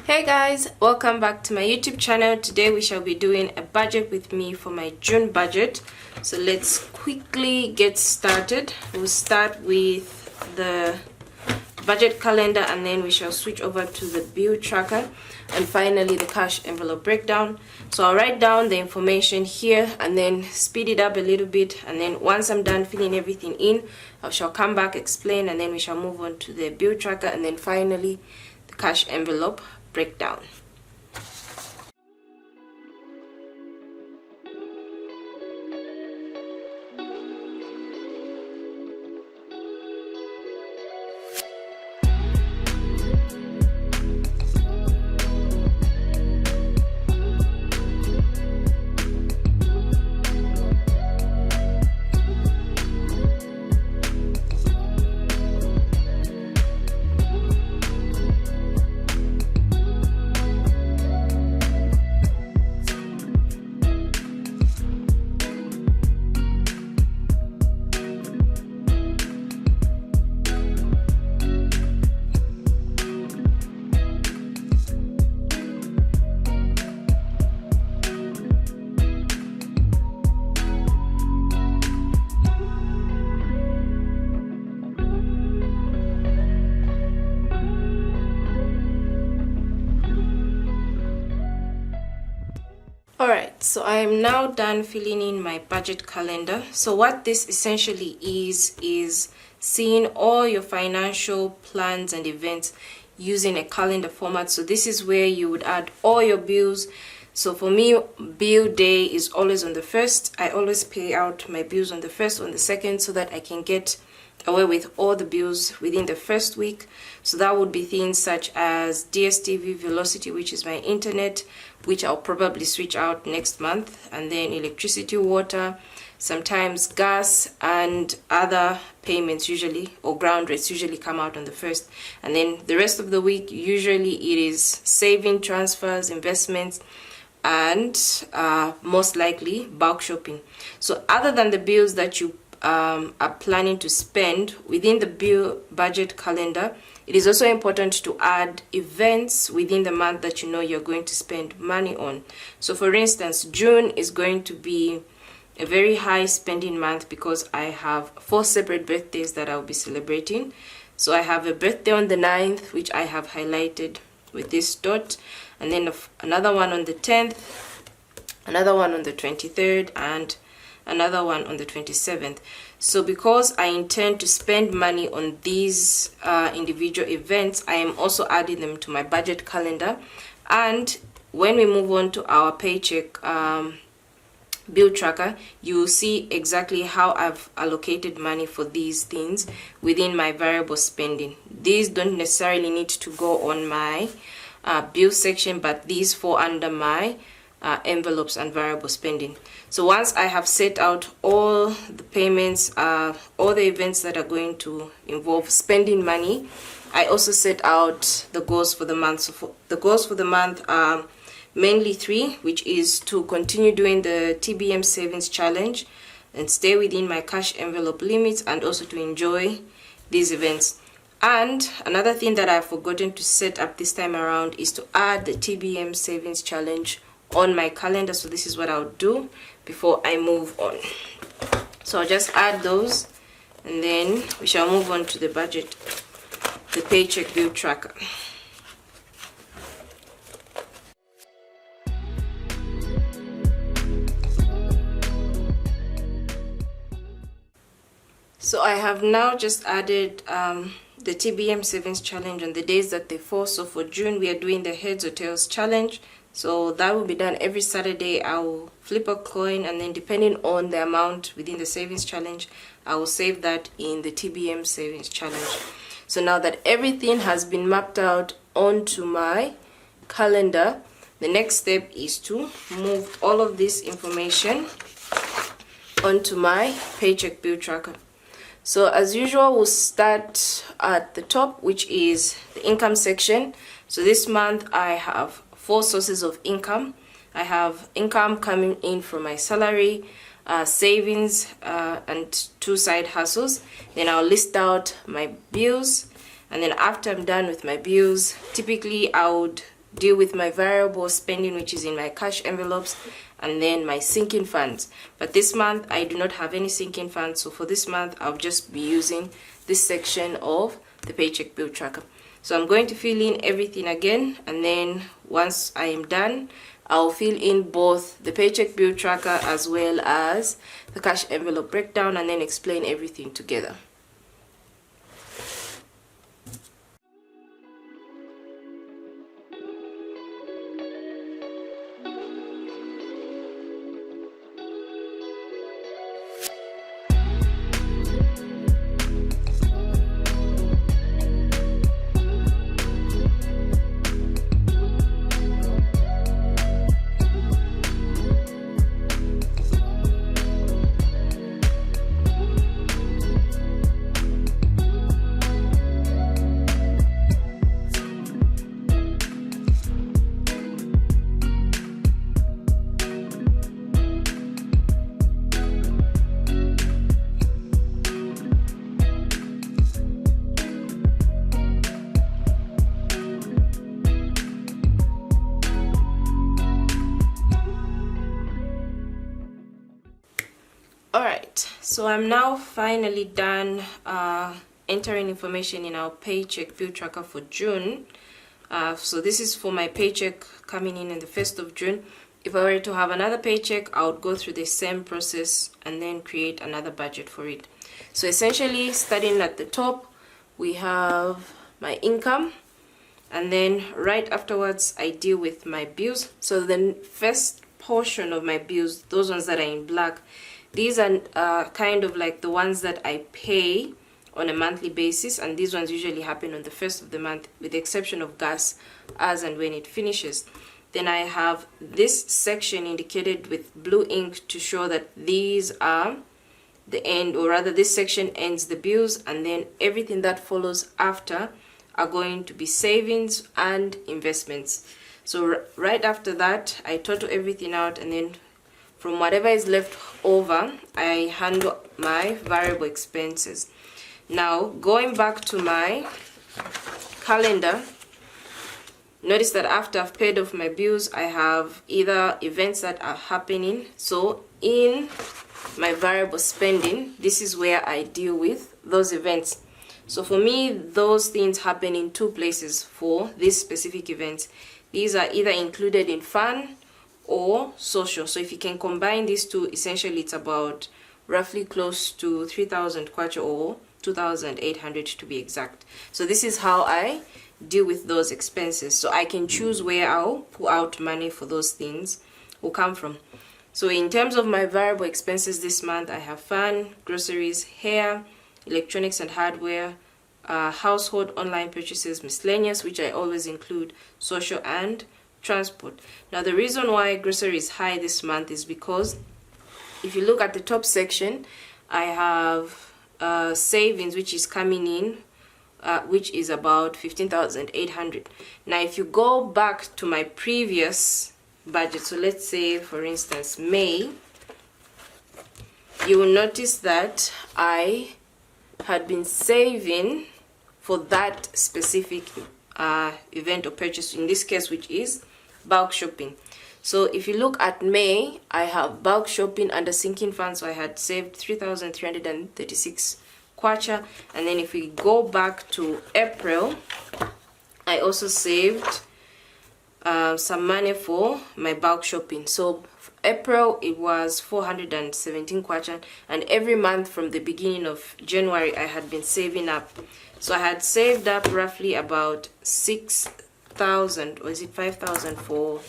Hey guys, welcome back to my YouTube channel. Today we shall be doing a budget with me for my June budget. So let's quickly get started. We'll start with the budget calendar and then we shall switch over to the bill tracker and finally the cash envelope breakdown. So I'll write down the information here and then speed it up a little bit, and then once I'm done filling everything in, I shall come back, explain, and then we shall move on to the bill tracker and then finally the cash envelope breakdown. Alright, so I am now done filling in my budget calendar. So what this essentially is seeing all your financial plans and events using a calendar format. So this is where you would add all your bills. So for me, bill day is always on the 1st. I always pay out my bills on the 1st, on the 2nd, so that I can get away with all the bills within the first week. So that would be things such as DSTV, Velocity, which is my internet, which I'll probably switch out next month, and then electricity, water, sometimes gas, and other payments usually, or ground rates usually come out on the 1st. And then the rest of the week, usually it is saving, transfers, investments, and most likely bulk shopping. So other than the bills that you are planning to spend within the bill budget calendar, it is also important to add events within the month that you know you're going to spend money on. So for instance, June is going to be a very high spending month because I have 4 separate birthdays that I'll be celebrating. So I have a birthday on the 9th, which I have highlighted with this dot, and then another one on the 10th, another one on the 23rd, and another one on the 27th. So because I intend to spend money on these individual events, I am also adding them to my budget calendar. And when we move on to our paycheck bill tracker, you will see exactly how I've allocated money for these things within my variable spending. These don't necessarily need to go on my bill section, but these fall under my envelopes and variable spending. So once I have set out all the payments, all the events that are going to involve spending money, I also set out the goals for the month. So the goals for the month are mainly 3, which is to continue doing the TBM savings challenge and stay within my cash envelope limits, and also to enjoy these events. And another thing that I've forgotten to set up this time around is to add the TBM savings challenge on my calendar. So this is what I'll do before I move on. So I'll just add those and then we shall move on to the budget, the paycheck bill tracker. So I have now just added the TBM savings challenge on the days that they fall. So for June we are doing the heads or tails challenge. So that will be done every Saturday. I will flip a coin, and then depending on the amount within the savings challenge, I will save that in the TBM savings challenge. So now that everything has been mapped out onto my calendar, the next step is to move all of this information onto my paycheck bill tracker. So as usual, we'll start at the top, which is the income section. So this month I have 4 sources of income. I have income coming in from my salary, savings, and 2 side hustles. Then I'll list out my bills, and then after I'm done with my bills, typically I would deal with my variable spending, which is in my cash envelopes, and then my sinking funds. But this month I do not have any sinking funds, so for this month I'll just be using this section of the paycheck bill tracker. So I'm going to fill in everything again, and then once I am done, I'll fill in both the paycheck bill tracker as well as the cash envelope breakdown, and then explain everything together. Alright, so I'm now finally done entering information in our paycheck bill tracker for June. So this is for my paycheck coming in the 1st of June. If I were to have another paycheck, I would go through the same process and then create another budget for it. So essentially, starting at the top, we have my income, and then right afterwards I deal with my bills. So the first portion of my bills, those ones that are in black, these are kind of like the ones that I pay on a monthly basis, and these ones usually happen on the 1st of the month, with the exception of gas, as and when it finishes. Then I have this section indicated with blue ink to show that these are the end, or rather this section ends the bills, and then everything that follows after are going to be savings and investments. So right after that, I total everything out, and then from whatever is left over, I handle my variable expenses. Now, going back to my calendar, notice that after I've paid off my bills, I have either events that are happening. So in my variable spending, this is where I deal with those events. So for me, those things happen in two places for these specific events. These are either included in fun or social. So if you can combine these two, essentially it's about roughly close to 3,000 kwacha, or 2,800 to be exact. So this is how I deal with those expenses. So I can choose where I'll pull out money for those things will come from. So in terms of my variable expenses this month, I have fun, groceries, hair, electronics and hardware, household, online purchases, miscellaneous, which I always include, social, and transport. Now the reason why grocery is high this month is because if you look at the top section, I have savings which is coming in, which is about 15,800. Now if you go back to my previous budget, so let's say for instance May, you will notice that I had been saving for that specific event or purchase, in this case, which is bulk shopping. So if you look at May, I have bulk shopping under sinking funds, so I had saved 3,336 kwacha. And then if we go back to April, I also saved some money for my bulk shopping. So April, it was 417 kwacha, and every month from the beginning of January I had been saving up. So I had saved up roughly about 6,000, or is it 5,000, for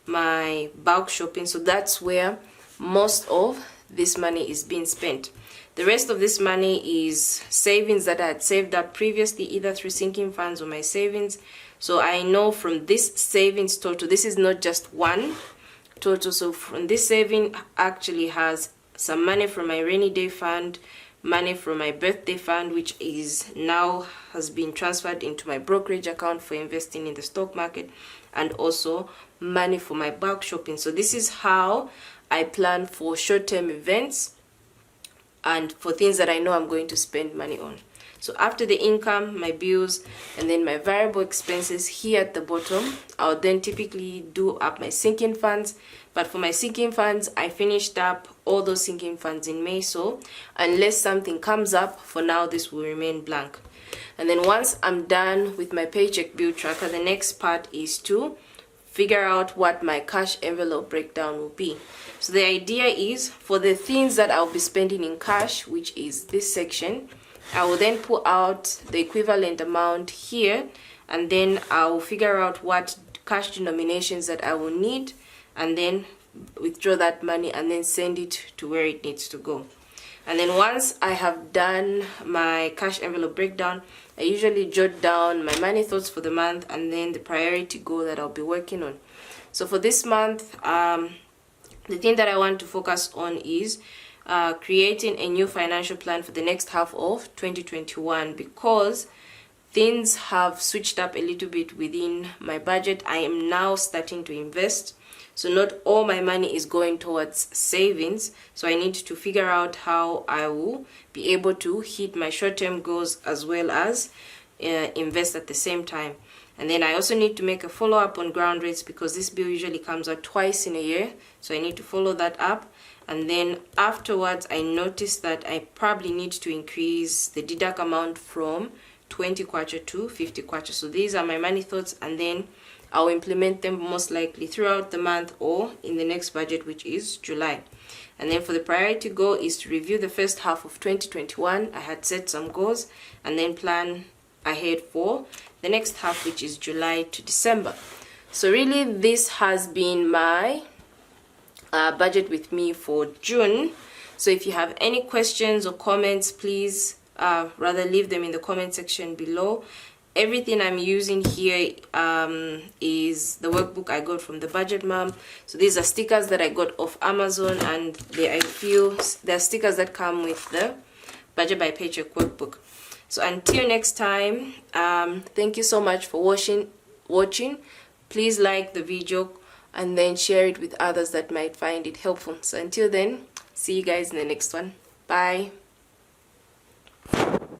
my bulk shopping. So that's where most of this money is being spent. The rest of this money is savings that I had saved up previously, either through sinking funds or my savings. So I know from this savings total, this is not just one total. So from this saving actually has some money from my rainy day fund, money from my birthday fund, which is now has been transferred into my brokerage account for investing in the stock market, and also money for my bulk shopping. So this is how I plan for short-term events and for things that I know I'm going to spend money on. So after the income, my bills, and then my variable expenses here at the bottom, I'll then typically do up my sinking funds. But for my sinking funds, I finished up all those sinking funds in May. So unless something comes up, for now this will remain blank. And then once I'm done with my paycheck bill tracker, the next part is to figure out what my cash envelope breakdown will be. So the idea is for the things that I'll be spending in cash, which is this section, I will then pull out the equivalent amount here, and then I'll figure out what cash denominations that I will need, and then withdraw that money and then send it to where it needs to go. And then once I have done my cash envelope breakdown, I usually jot down my money thoughts for the month and then the priority goal that I'll be working on. So for this month, the thing that I want to focus on is creating a new financial plan for the next half of 2021, because things have switched up a little bit within my budget. I am now starting to invest. So not all my money is going towards savings. So I need to figure out how I will be able to hit my short-term goals as well as invest at the same time. And then I also need to make a follow-up on ground rates, because this bill usually comes out twice in a year. So I need to follow that up. And then afterwards, I noticed that I probably need to increase the deduct amount from 20 kwacha to 50 kwacha. So these are my money thoughts, and then I'll implement them most likely throughout the month or in the next budget, which is July. And then for the priority goal is to review the first half of 2021. I had set some goals and then plan ahead for the next half, which is July to December. So really this has been my budget with me for June. So if you have any questions or comments, please rather leave them in the comment section below. Everything I'm using here is the workbook I got from the Budget Mom. So these are stickers that I got off Amazon, and I feel they're stickers that come with the Budget by Paycheck workbook. So until next time, thank you so much for watching. Please like the video and then share it with others that might find it helpful. So until then, see you guys in the next one. Bye.